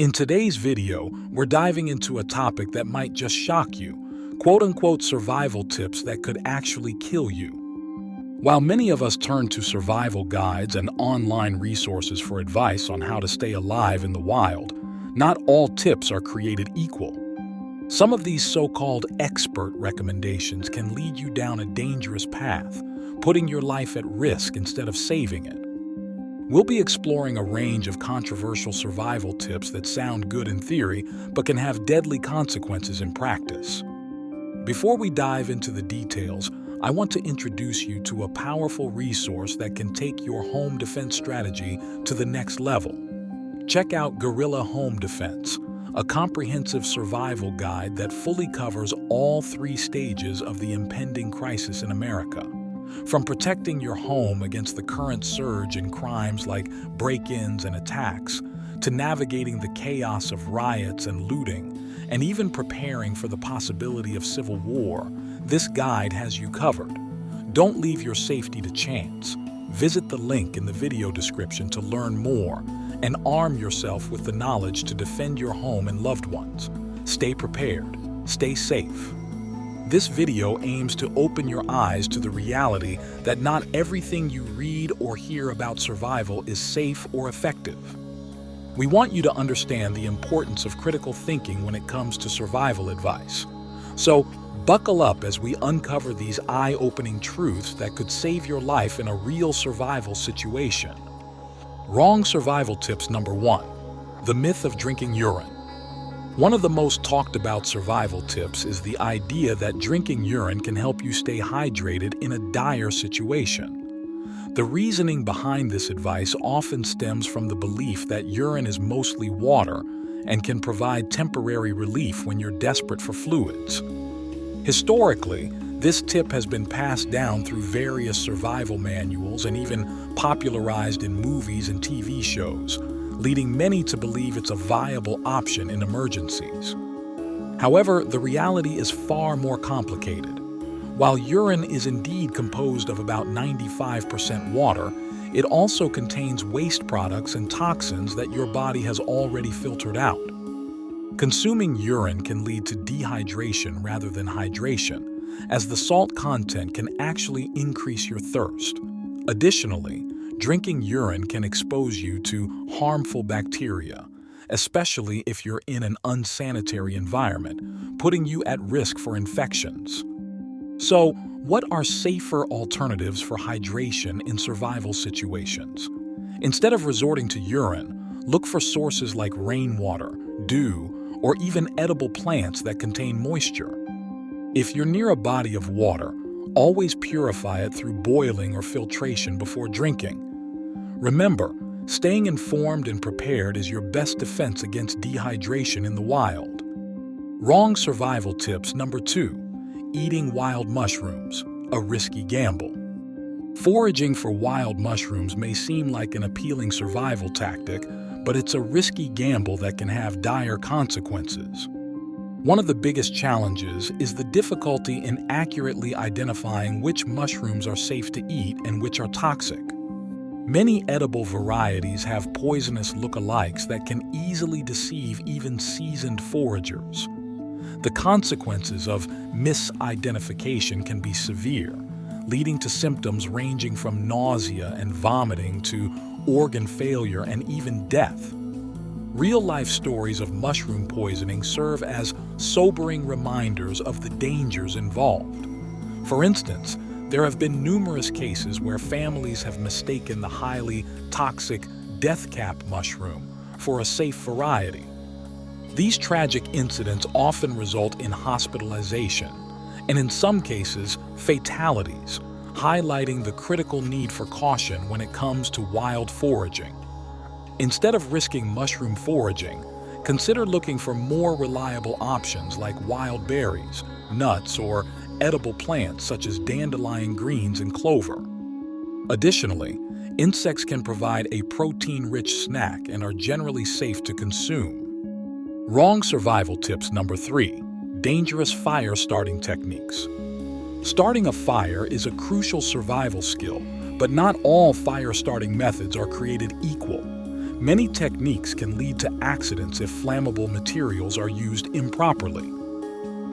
In today's video, we're diving into a topic that might just shock you, quote-unquote survival tips that could actually kill you. While many of us turn to survival guides and online resources for advice on how to stay alive in the wild, not all tips are created equal. Some of these so-called expert recommendations can lead you down a dangerous path, putting your life at risk instead of saving it. We'll be exploring a range of controversial survival tips that sound good in theory, but can have deadly consequences in practice. Before we dive into the details, I want to introduce you to a powerful resource that can take your home defense strategy to the next level. Check out Guerrilla Home Defense, a comprehensive survival guide that fully covers all 3 stages of the impending crisis in America. From protecting your home against the current surge in crimes like break-ins and attacks, to navigating the chaos of riots and looting, and even preparing for the possibility of civil war, this guide has you covered. Don't leave your safety to chance. Visit the link in the video description to learn more and arm yourself with the knowledge to defend your home and loved ones. Stay prepared. Stay safe. This video aims to open your eyes to the reality that not everything you read or hear about survival is safe or effective. We want you to understand the importance of critical thinking when it comes to survival advice. So, buckle up as we uncover these eye-opening truths that could save your life in a real survival situation. Wrong survival tips number 1. The myth of drinking urine. One of the most talked about survival tips is the idea that drinking urine can help you stay hydrated in a dire situation. The reasoning behind this advice often stems from the belief that urine is mostly water and can provide temporary relief when you're desperate for fluids. Historically, this tip has been passed down through various survival manuals and even popularized in movies and TV shows, leading many to believe it's a viable option in emergencies. However, the reality is far more complicated. While urine is indeed composed of about 95% water, it also contains waste products and toxins that your body has already filtered out. Consuming urine can lead to dehydration rather than hydration, as the salt content can actually increase your thirst. Additionally, drinking urine can expose you to harmful bacteria, especially if you're in an unsanitary environment, putting you at risk for infections. So, what are safer alternatives for hydration in survival situations? Instead of resorting to urine, look for sources like rainwater, dew, or even edible plants that contain moisture. If you're near a body of water, always purify it through boiling or filtration before drinking. Remember, staying informed and prepared is your best defense against dehydration in the wild. Wrong survival tips number 2. Eating wild mushrooms, a risky gamble. Foraging for wild mushrooms may seem like an appealing survival tactic, but it's a risky gamble that can have dire consequences. One of the biggest challenges is the difficulty in accurately identifying which mushrooms are safe to eat and which are toxic. Many edible varieties have poisonous lookalikes that can easily deceive even seasoned foragers. The consequences of misidentification can be severe, leading to symptoms ranging from nausea and vomiting to organ failure and even death. Real-life stories of mushroom poisoning serve as sobering reminders of the dangers involved. For instance, there have been numerous cases where families have mistaken the highly toxic death cap mushroom for a safe variety. These tragic incidents often result in hospitalization, and in some cases, fatalities, highlighting the critical need for caution when it comes to wild foraging. Instead of risking mushroom foraging, consider looking for more reliable options like wild berries, nuts, or edible plants such as dandelion greens and clover. Additionally, insects can provide a protein-rich snack and are generally safe to consume. Wrong survival tips number 3. Dangerous fire starting techniques. Starting a fire is a crucial survival skill, but not all fire starting methods are created equal. Many techniques can lead to accidents if flammable materials are used improperly.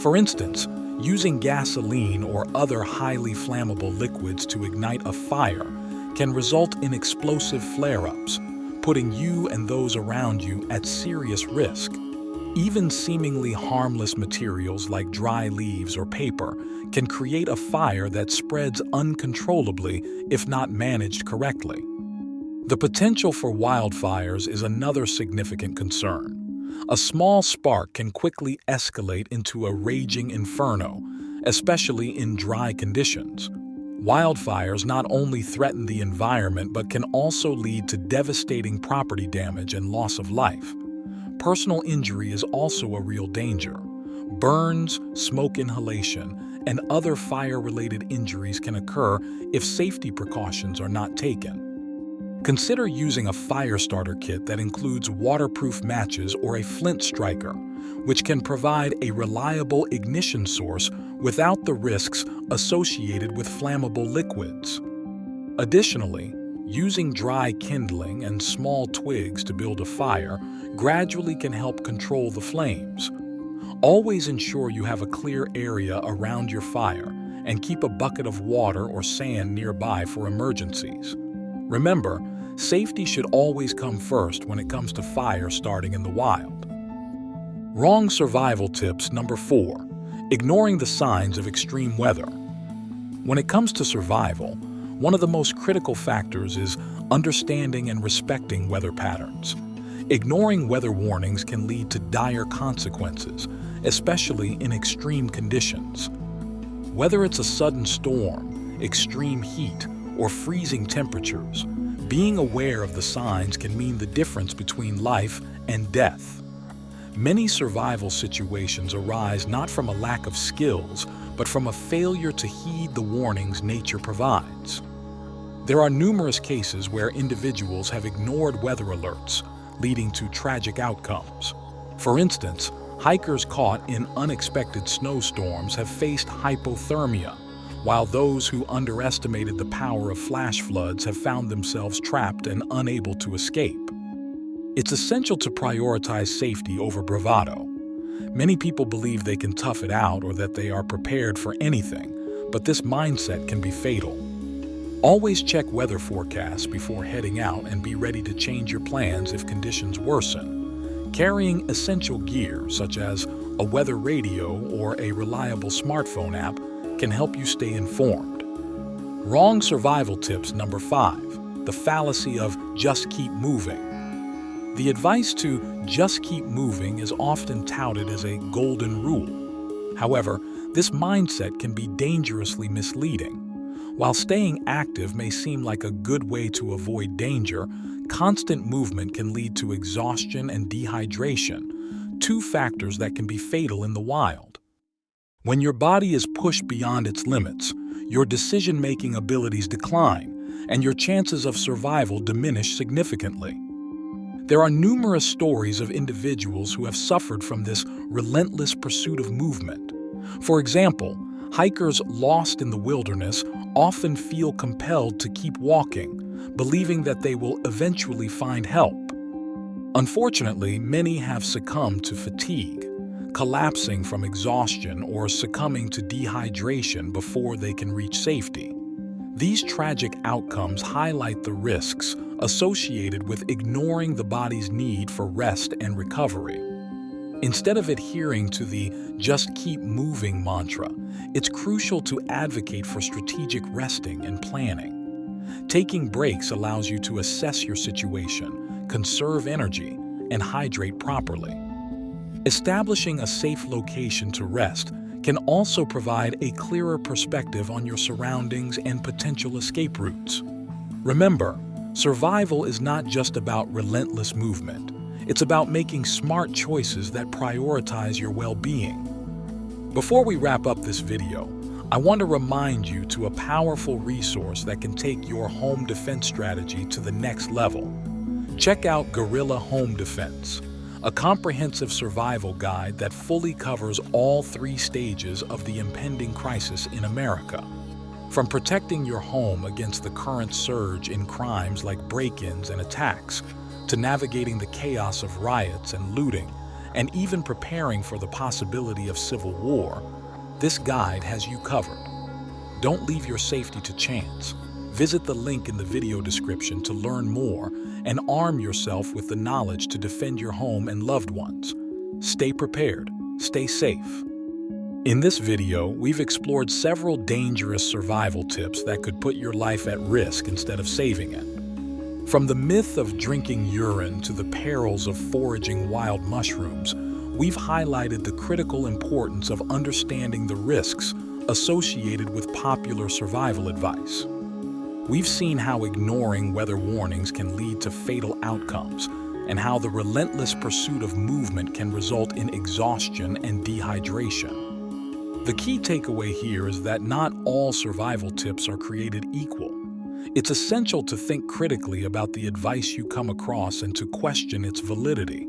For instance, using gasoline or other highly flammable liquids to ignite a fire can result in explosive flare-ups, putting you and those around you at serious risk. Even seemingly harmless materials like dry leaves or paper can create a fire that spreads uncontrollably if not managed correctly. The potential for wildfires is another significant concern. A small spark can quickly escalate into a raging inferno, especially in dry conditions. Wildfires not only threaten the environment but can also lead to devastating property damage and loss of life. Personal injury is also a real danger. Burns, smoke inhalation, and other fire-related injuries can occur if safety precautions are not taken. Consider using a fire starter kit that includes waterproof matches or a flint striker, which can provide a reliable ignition source without the risks associated with flammable liquids. Additionally, using dry kindling and small twigs to build a fire gradually can help control the flames. Always ensure you have a clear area around your fire and keep a bucket of water or sand nearby for emergencies. Remember, safety should always come first when it comes to fire starting in the wild. Wrong survival tips number 4. Ignoring the signs of extreme weather. When it comes to survival, one of the most critical factors is understanding and respecting weather patterns. Ignoring weather warnings can lead to dire consequences, especially in extreme conditions. Whether it's a sudden storm, extreme heat, or freezing temperatures, being aware of the signs can mean the difference between life and death. Many survival situations arise not from a lack of skills, but from a failure to heed the warnings nature provides. There are numerous cases where individuals have ignored weather alerts, leading to tragic outcomes. For instance, hikers caught in unexpected snowstorms have faced hypothermia, while those who underestimated the power of flash floods have found themselves trapped and unable to escape. It's essential to prioritize safety over bravado. Many people believe they can tough it out or that they are prepared for anything, but this mindset can be fatal. Always check weather forecasts before heading out and be ready to change your plans if conditions worsen. Carrying essential gear, such as a weather radio or a reliable smartphone app, can help you stay informed. Wrong survival tips number 5. The fallacy of just keep moving. The advice to just keep moving is often touted as a golden rule. However, this mindset can be dangerously misleading. While staying active may seem like a good way to avoid danger, constant movement can lead to exhaustion and dehydration, 2 factors that can be fatal in the wild. When your body is pushed beyond its limits, your decision-making abilities decline, and your chances of survival diminish significantly. There are numerous stories of individuals who have suffered from this relentless pursuit of movement. For example, hikers lost in the wilderness often feel compelled to keep walking, believing that they will eventually find help. Unfortunately, many have succumbed to fatigue, collapsing from exhaustion or succumbing to dehydration before they can reach safety. These tragic outcomes highlight the risks associated with ignoring the body's need for rest and recovery. Instead of adhering to the "just keep moving" mantra, it's crucial to advocate for strategic resting and planning. Taking breaks allows you to assess your situation, conserve energy, and hydrate properly. Establishing a safe location to rest can also provide a clearer perspective on your surroundings and potential escape routes. Remember, survival is not just about relentless movement. It's about making smart choices that prioritize your well-being. Before we wrap up this video, I want to remind you to a powerful resource that can take your home defense strategy to the next level. Check out Guerrilla Home Defense, a comprehensive survival guide that fully covers all 3 stages of the impending crisis in America. From protecting your home against the current surge in crimes like break-ins and attacks, to navigating the chaos of riots and looting, and even preparing for the possibility of civil war, this guide has you covered. Don't leave your safety to chance. Visit the link in the video description to learn more and arm yourself with the knowledge to defend your home and loved ones. Stay prepared, stay safe. In this video, we've explored several dangerous survival tips that could put your life at risk instead of saving it. From the myth of drinking urine to the perils of foraging wild mushrooms, we've highlighted the critical importance of understanding the risks associated with popular survival advice. We've seen how ignoring weather warnings can lead to fatal outcomes, and how the relentless pursuit of movement can result in exhaustion and dehydration. The key takeaway here is that not all survival tips are created equal. It's essential to think critically about the advice you come across and to question its validity.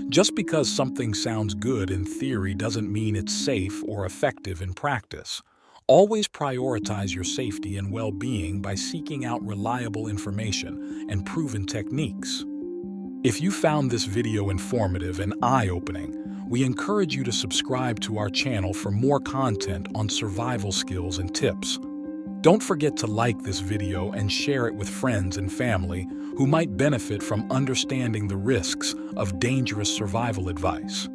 Just because something sounds good in theory doesn't mean it's safe or effective in practice. Always prioritize your safety and well-being by seeking out reliable information and proven techniques. If you found this video informative and eye-opening, we encourage you to subscribe to our channel for more content on survival skills and tips. Don't forget to like this video and share it with friends and family who might benefit from understanding the risks of dangerous survival advice.